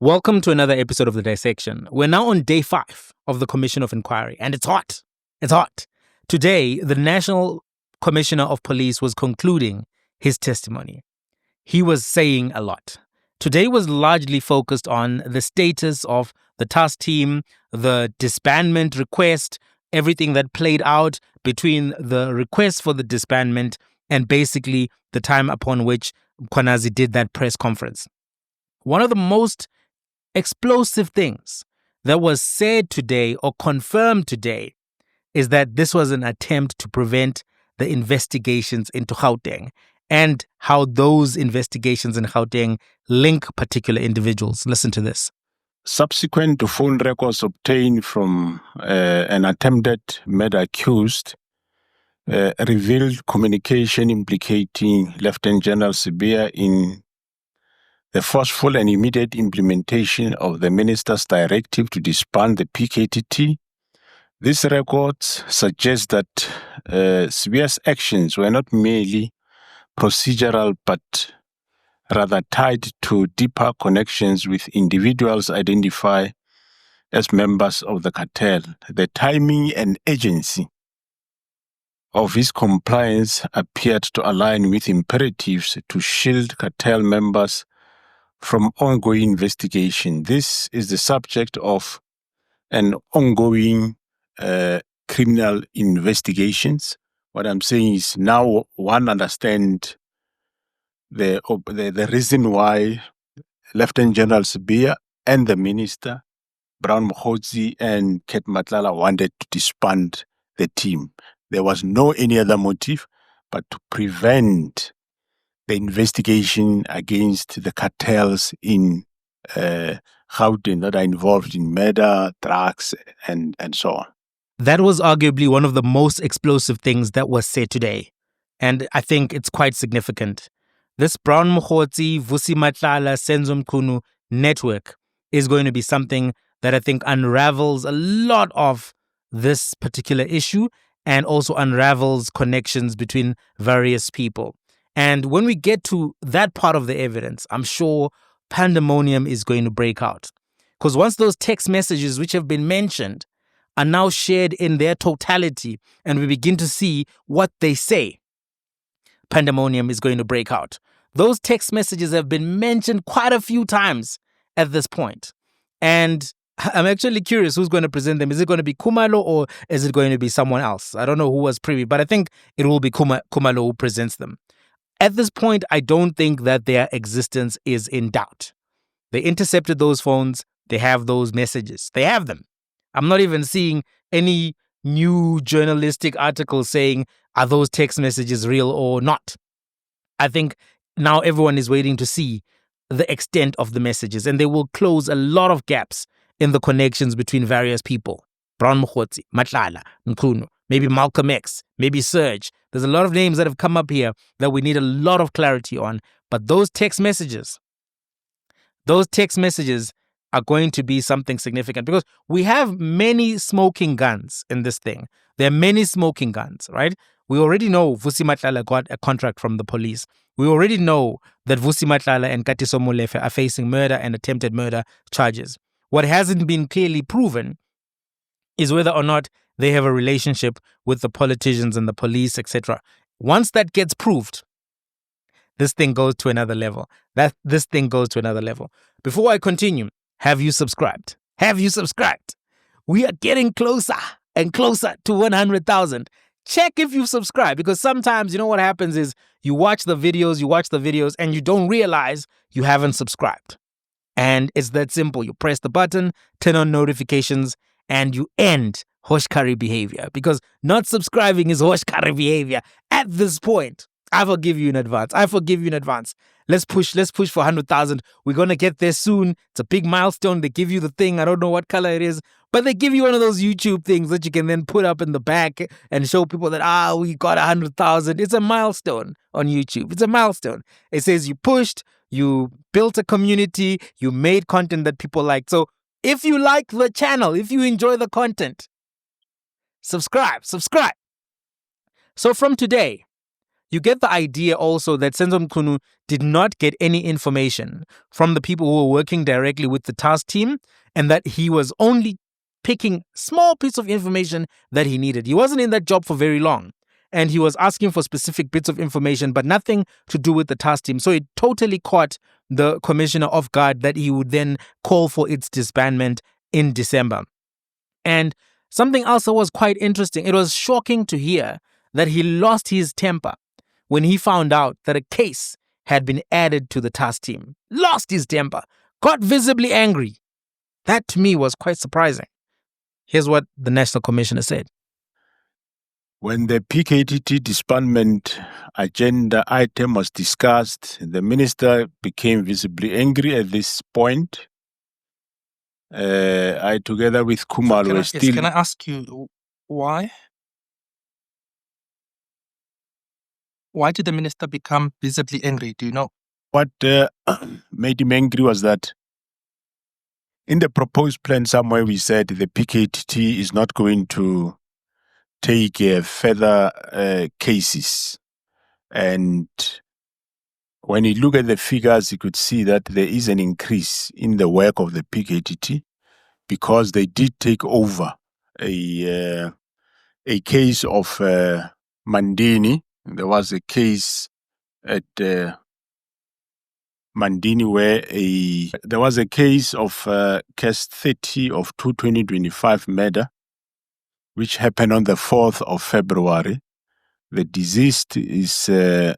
Welcome to another episode of The Dissection. We're now on day 5 of the Commission of Inquiry, and it's hot. It's hot. Today, the National Commissioner of Police was concluding his testimony. He was saying a lot. Today was largely focused on the status of the task team, the disbandment request, everything that played out between the request for the disbandment and basically the time upon which Mkhwanazi did that press conference. One of the most explosive things that was said today or confirmed today is that this was an attempt to prevent the investigations into Gauteng and how those investigations in Gauteng link particular individuals. Listen to this. Subsequent to phone records obtained from an attempted murder accused, revealed communication implicating Lieutenant General Sibiya in the forceful and immediate implementation of the minister's directive to disband the PKTT. These records suggest that Sibiya's actions were not merely procedural but rather tied to deeper connections with individuals identified as members of the cartel. The timing and agency of his compliance appeared to align with imperatives to shield cartel members from ongoing investigation. This is the subject of an ongoing criminal investigations. What I'm saying is now one understands the reason why Lieutenant General Sibiya and the Minister, Brown Mokgotsi and Ket Matlala, wanted to disband the team. There was no any other motive but to prevent the investigation against the cartels in Gauteng that are involved in murder, drugs, and so on. That was arguably one of the most explosive things that was said today. And I think it's quite significant. This Brown Mokgotsi, Vusi Matlala, Senzo Mchunu network is going to be something that I think unravels a lot of this particular issue and also unravels connections between various people. And when we get to that part of the evidence, I'm sure pandemonium is going to break out. Because once those text messages which have been mentioned are now shared in their totality and we begin to see what they say, pandemonium is going to break out. Those text messages have been mentioned quite a few times at this point. And I'm actually curious who's going to present them. Is it going to be Khumalo or is it going to be someone else? I don't know who was privy, but I think it will be Khumalo who presents them. At this point, I don't think that their existence is in doubt. They intercepted those phones. They have those messages. They have them. I'm not even seeing any new journalistic articles saying, are those text messages real or not? I think now everyone is waiting to see the extent of the messages, and they will close a lot of gaps in the connections between various people. Brown Mokgotsi, Matlala, Mchunu, maybe Malcolm X, maybe Serge. There's a lot of names that have come up here that we need a lot of clarity on. But those text messages are going to be something significant because we have many smoking guns in this thing. There are many smoking guns, right? We already know Vusi Matlala got a contract from the police. We already know that Vusi Matlala and Katiso Molefe are facing murder and attempted murder charges. What hasn't been clearly proven is whether or not they have a relationship with the politicians and the police, etc. Once that gets proved, this thing goes to another level. This thing goes to another level. Before I continue, have you subscribed? Have you subscribed? We are getting closer and closer to 100,000. Check if you've subscribed, because sometimes, you know what happens is you watch the videos, and you don't realize you haven't subscribed. And it's that simple. You press the button, turn on notifications, and you end Hoshkari behavior, because not subscribing is Hoshkari behavior. At this point, I forgive you in advance. Let's push for 100,000. We're going to get there soon. It's a big milestone. They give you the thing. I don't know what color it is, but they give you one of those YouTube things that you can then put up in the back and show people that, we got 100,000. It's a milestone on YouTube. It's a milestone. It says you pushed, you built a community, you made content that people like. So if you like the channel, if you enjoy the content, subscribe. So from today, You get the idea also that Senzo Mchunu did not get any information from the people who were working directly with the task team, and that he was only picking small piece of information that he needed. He wasn't in that job for very long, and he was asking for specific bits of information, but nothing to do with the task team. So it totally caught the commissioner off guard that he would then call for its disbandment in December. And something else that was quite interesting, it was shocking to hear that he lost his temper when he found out that a case had been added to the task team. Lost his temper, got visibly angry. That to me was quite surprising. Here's what the National Commissioner said. When the PKTT disbandment agenda item was discussed, the minister became visibly angry at this point. I, together with Kumalo, were still... Can I ask you why? Why did the minister become visibly angry? Do you know? What made him angry was that in the proposed plan somewhere we said the PKTT is not going to take further cases. And when you look at the figures, you could see that there is an increase in the work of the PKTT because they did take over a case of Mandini. There was a case at Mandini where there was a case of case 30 of 2025 murder, which happened on the 4th of February. The deceased is... Sorry,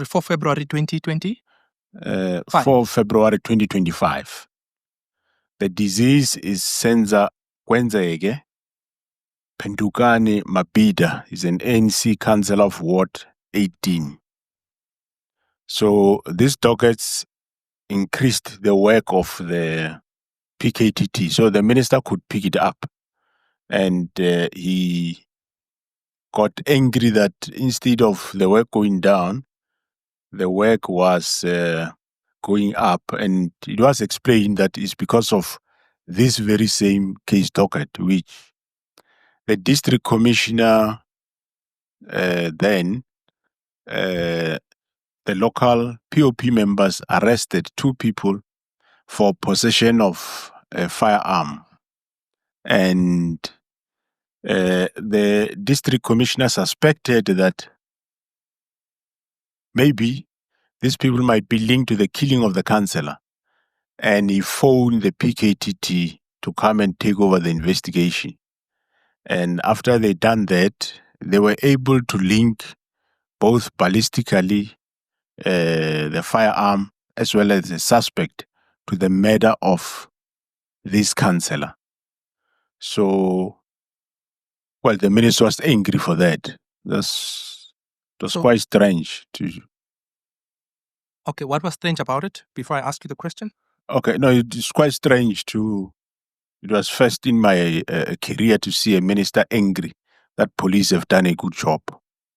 4 February 2020? 4 February 2025. The disease is Senzo Mchunu. Pendukani Mabida is an ANC councillor of Ward 18. So these dockets increased the work of the PKTT. So the minister could pick it up. And he got angry that instead of the work going down, the work was going up. And it was explained that it's because of this very same case docket, which the district commissioner then, the local POP members arrested 2 people for possession of a firearm. And the district commissioner suspected that maybe these people might be linked to the killing of the councillor. And he phoned the PKTT to come and take over the investigation. And after they done that, they were able to link both ballistically the firearm as well as the suspect to the murder of this councillor. So, well, the minister was angry for that. It was quite strange. Okay, what was strange about it before I ask you the question? Okay, no, it's quite strange to... It was first in my career to see a minister angry that police have done a good job.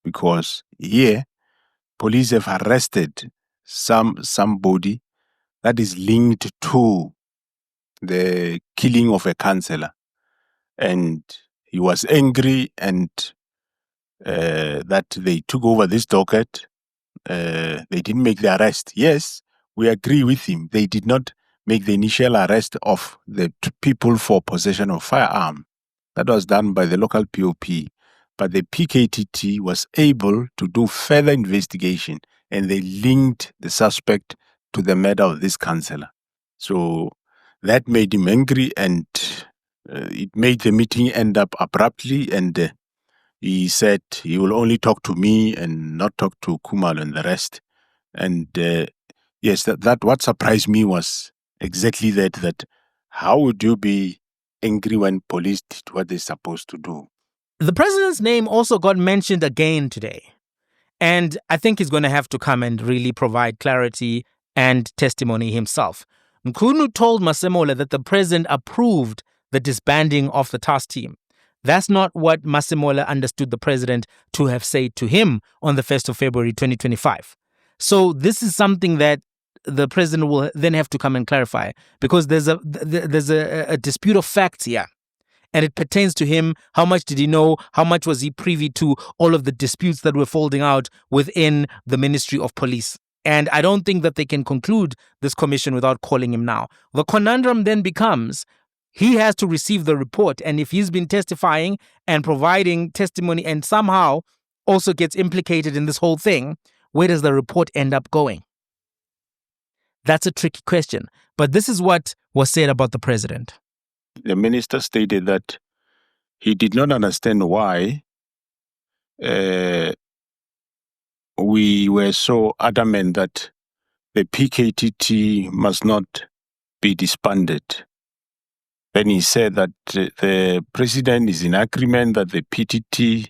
Because here, police have arrested somebody that is linked to the killing of a councillor. And he was angry and that they took over this docket. They didn't make the arrest. Yes, we agree with him. They did not make the initial arrest of the people for possession of firearm. That was done by the local POP. But the PKTT was able to do further investigation and they linked the suspect to the murder of this councillor. So that made him angry and it made the meeting end up abruptly, and he said he will only talk to me and not talk to Kumalo and the rest. And yes, that what surprised me was exactly that how would you be angry when police did what they're supposed to do? The president's name also got mentioned again today. And I think he's going to have to come and really provide clarity and testimony himself. Mchunu told Masemola that the president approved the disbanding of the task team. That's not what Masemola understood the president to have said to him on the 1st of February 2025. So this is something that the president will then have to come and clarify, because there's a dispute of facts here. and it pertains to him. How much did he know? How much was he privy to all of the disputes that were folding out within the Ministry of Police? And I don't think that they can conclude this commission without calling him now. The conundrum then becomes, he has to receive the report. And if he's been testifying and providing testimony and somehow also gets implicated in this whole thing, where does the report end up going? That's a tricky question. But this is what was said about the president. The minister stated that he did not understand why we were so adamant that the PKTT must not be disbanded. Then he said that the president is in agreement that the PTT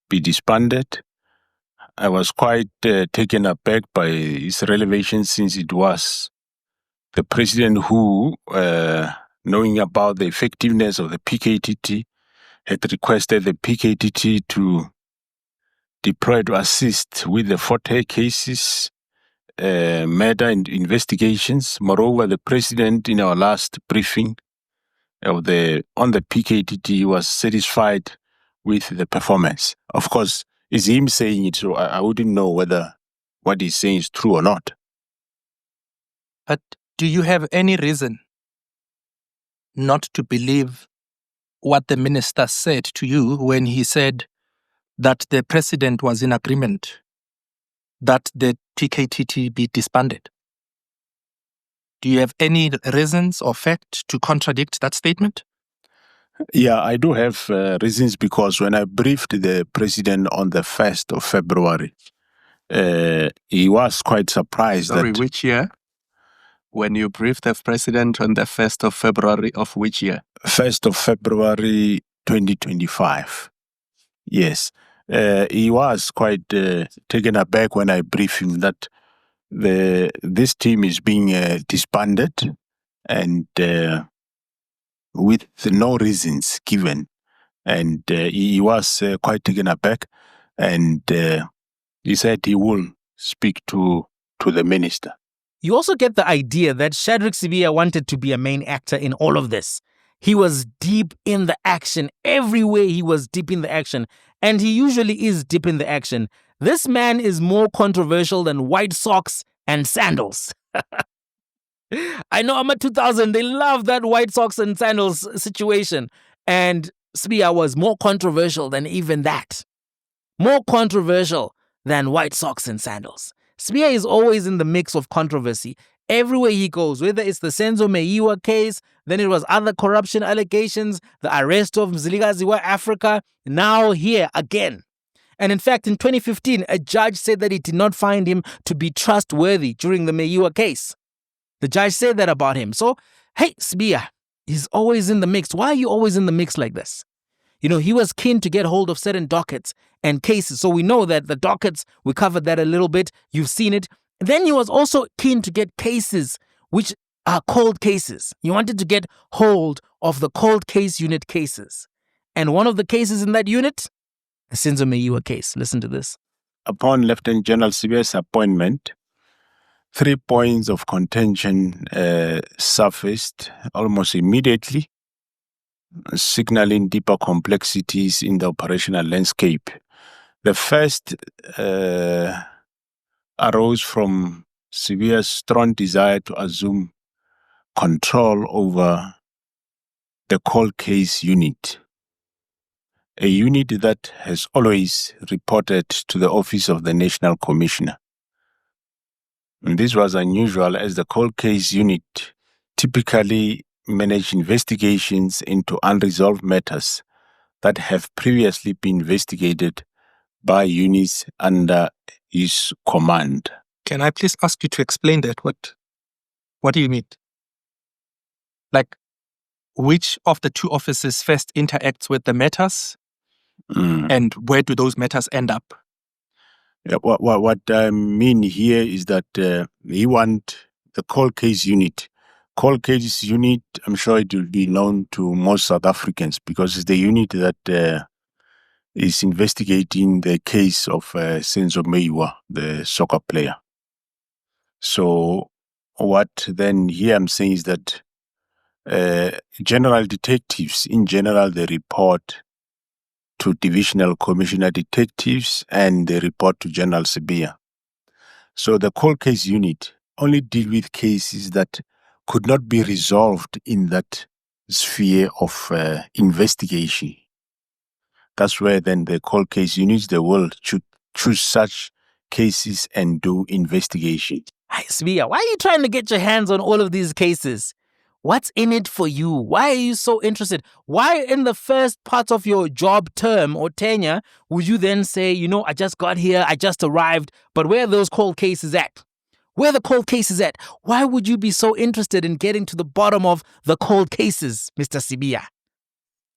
be disbanded. I was quite taken aback by his revelation, since it was the president who, knowing about the effectiveness of the PKTT, had requested the PKTT to deploy to assist with the Forte cases, murder investigations. Moreover, the president, in our last briefing on the PKTT, was satisfied with the performance. Of course, it's him saying it, so I wouldn't know whether what he's saying is true or not. But do you have any reason not to believe what the minister said to you when he said that the president was in agreement that the PKTT be disbanded? Do you have any reasons or fact to contradict that statement? Yeah, I do have reasons, because when I briefed the president on the 1st of February, he was quite surprised. Sorry, which year? When you briefed the president on the 1st of February of which year? 1st of February 2025. Yes. He was quite taken aback when I briefed him that this team is being disbanded, and with no reasons given. And he was quite taken aback, and he said he will speak to the minister. You also get the idea that Shadrack Sibiya wanted to be a main actor in all of this. He was deep in the action. Everywhere he was deep in the action. And he usually is deep in the action. This man is more controversial than white socks and sandals. I know I'm at 2000. They love that white socks and sandals situation. And Sibiya was more controversial than even that. More controversial than white socks and sandals. Sibiya is always in the mix of controversy. Everywhere he goes, whether it's the Senzo Meyiwa case, then it was other corruption allegations, the arrest of Mzilikazi Africa, now here again. And in fact, in 2015, a judge said that he did not find him to be trustworthy during the Meyiwa case. The judge said that about him. So, hey, Sibiya, he's always in the mix. Why are you always in the mix like this? You know, he was keen to get hold of certain dockets and cases. So we know that the dockets, we covered that a little bit. You've seen it. Then he was also keen to get cases which are cold cases. He wanted to get hold of the cold case unit cases. And one of the cases in that unit, the Senzo Mchunu case. Listen to this. Upon Lieutenant General Sibiya's appointment, 3 points of contention surfaced almost immediately, signaling deeper complexities in the operational landscape. The first arose from Sibiya's strong desire to assume control over the cold case unit, a unit that has always reported to the Office of the National Commissioner. And this was unusual, as the cold case unit typically manage investigations into unresolved matters that have previously been investigated by units under his command. Can I please ask you to explain that? What do you mean? Like, which of the two offices first interacts with the matters, and where do those matters end up? Yeah, what I mean here is that he want the cold case unit. Cold case unit, I'm sure it will be known to most South Africans, because it's the unit that is investigating the case of Senzo Meyiwa, the soccer player. So what then here I'm saying is that general detectives, in general, they report to divisional commissioner detectives and they report to General Sibiya. So the cold case unit only deal with cases that could not be resolved in that sphere of investigation. That's where then the cold case units, they will choose such cases and do investigation. Hi, Sibiya, why are you trying to get your hands on all of these cases? What's in it for you? Why are you so interested? Why in the first part of your job term or tenure would you then say, I just got here, I just arrived, but where are those cold cases at? Where are the cold cases at? Why would you be so interested in getting to the bottom of the cold cases, Mr. Sibiya?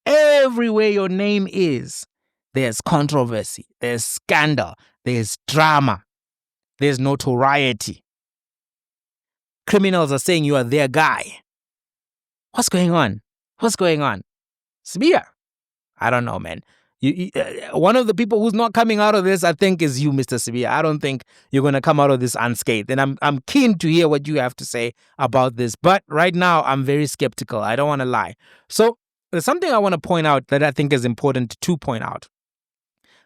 Everywhere your name is, there's controversy, there's scandal, there's drama, there's notoriety. Criminals are saying you are their guy. What's going on? What's going on? Sibiya, I don't know, man. One of the people who's not coming out of this, I think, is you, Mr. Sibiya. I don't think you're going to come out of this unscathed. And I'm keen to hear what you have to say about this. But right now, I'm very skeptical. I don't want to lie. So there's something I want to point out that I think is important to point out.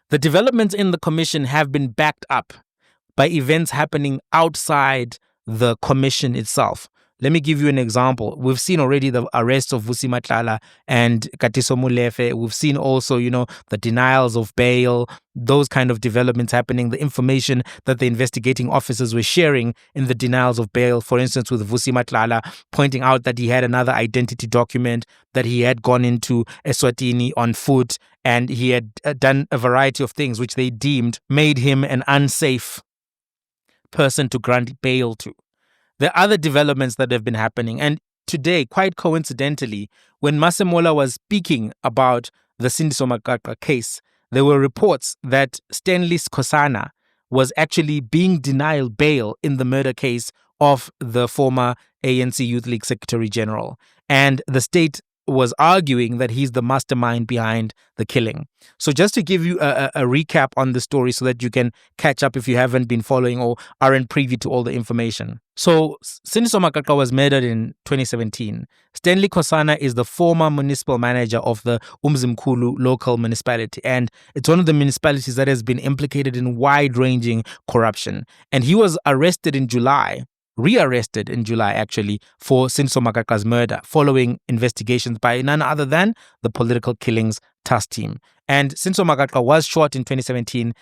The developments in the commission have been backed up by events happening outside the commission itself. Let me give you an example. We've seen already the arrest of Vusi Matlala and Katiso Molefe. We've seen also, the denials of bail, those kind of developments happening, the information that the investigating officers were sharing in the denials of bail, for instance, with Vusi Matlala, pointing out that he had another identity document, that he had gone into Eswatini on foot, and he had done a variety of things which they deemed made him an unsafe person to grant bail to. There are other developments that have been happening. And today, quite coincidentally, when Masemola was speaking about the Senzo Mchunu case, there were reports that Stanley Skosana was actually being denied bail in the murder case of the former ANC Youth League Secretary General. And the state was arguing that he's the mastermind behind the killing. So just to give you a recap on the story so that you can catch up if you haven't been following or aren't privy to all the information. So Senzo Mchunu was murdered in 2017. Stanley Kosana is the former municipal manager of the Mzimkhulu local municipality, and it's one of the municipalities that has been implicated in wide-ranging corruption. And he was rearrested in July actually, for Senzo Mchunu murder, following investigations by none other than the Political Killings Task Team. And Senzo Mchunu was shot in 2017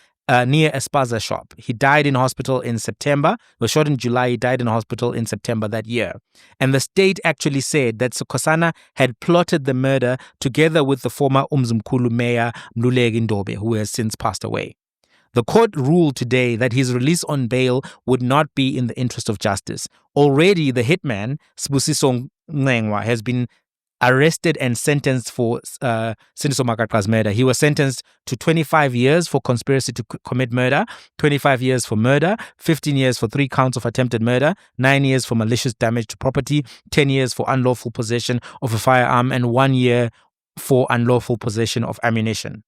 near a spaza shop. He died in hospital in September. He was shot in July. He died in hospital in September that year. And the state actually said that Kosana had plotted the murder together with the former Mzimkhulu mayor Mluleki Ndobe, who has since passed away. The court ruled today that his release on bail would not be in the interest of justice. Already, the hitman, Sibusiso Meyiwa, has been arrested and sentenced for Senzo Mchunu murder. He was sentenced to 25 years for conspiracy to commit murder, 25 years for murder, 15 years for 3 counts of attempted murder, 9 years for malicious damage to property, 10 years for unlawful possession of a firearm, and 1 year for unlawful possession of ammunition.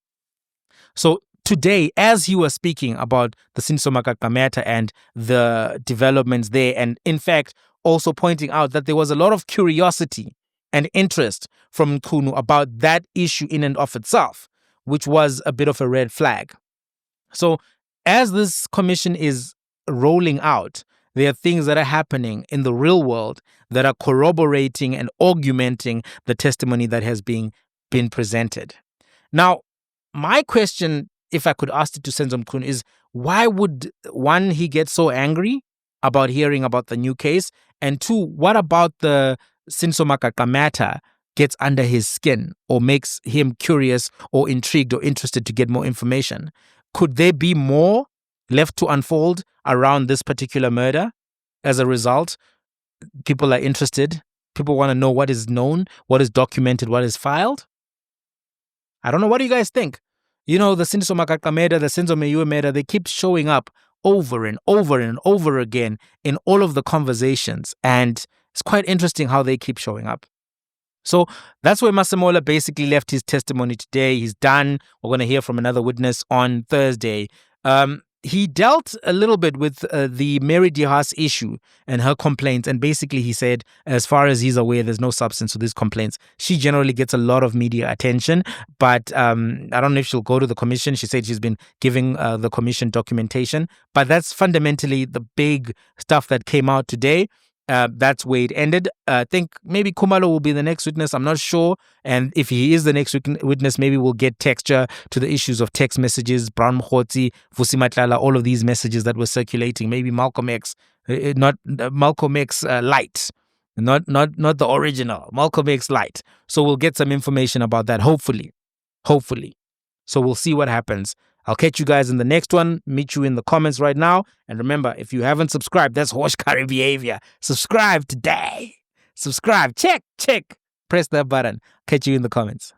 So today, as he was speaking about the Senzo Mchunu matter and the developments there, and in fact, also pointing out that there was a lot of curiosity and interest from Mchunu about that issue in and of itself, which was a bit of a red flag. So as this commission is rolling out, there are things that are happening in the real world that are corroborating and augmenting the testimony that has been presented. Now, my question, if I could ask it to Senzo Mchunu, is why would, one, he get so angry about hearing about the new case? And two, what about the Senzo Mchunu matter gets under his skin or makes him curious or intrigued or interested to get more information? Could there be more left to unfold around this particular murder? As a result, people are interested. People want to know what is known, what is documented, what is filed. I don't know. What do you guys think? The Senzo Mchunu murder, the Senzo Meyiwa murder, they keep showing up over and over and over again in all of the conversations. And it's quite interesting how they keep showing up. So that's where Masemola basically left his testimony today. He's done. We're going to hear from another witness on Thursday. he dealt a little bit with the Mary DeHaas issue and her complaints. And basically he said, as far as he's aware, there's no substance to these complaints. She generally gets a lot of media attention, but I don't know if she'll go to the commission. She said she's been giving the commission documentation, but that's fundamentally the big stuff that came out today. That's where it ended. I think maybe Khumalo will be the next witness. I'm not sure. And if he is the next witness, maybe we'll get texture to the issues of text messages, Brown Mkhotsi, Vusi Matlala, all of these messages that were circulating. Maybe Malcolm X, not Malcolm X light, not the original, Malcolm X light. So we'll get some information about that, hopefully. So we'll see what happens. I'll catch you guys in the next one. Meet you in the comments right now. And remember, if you haven't subscribed, that's Hoshkari behavior. Subscribe today. Subscribe. Check. Press that button. Catch you in the comments.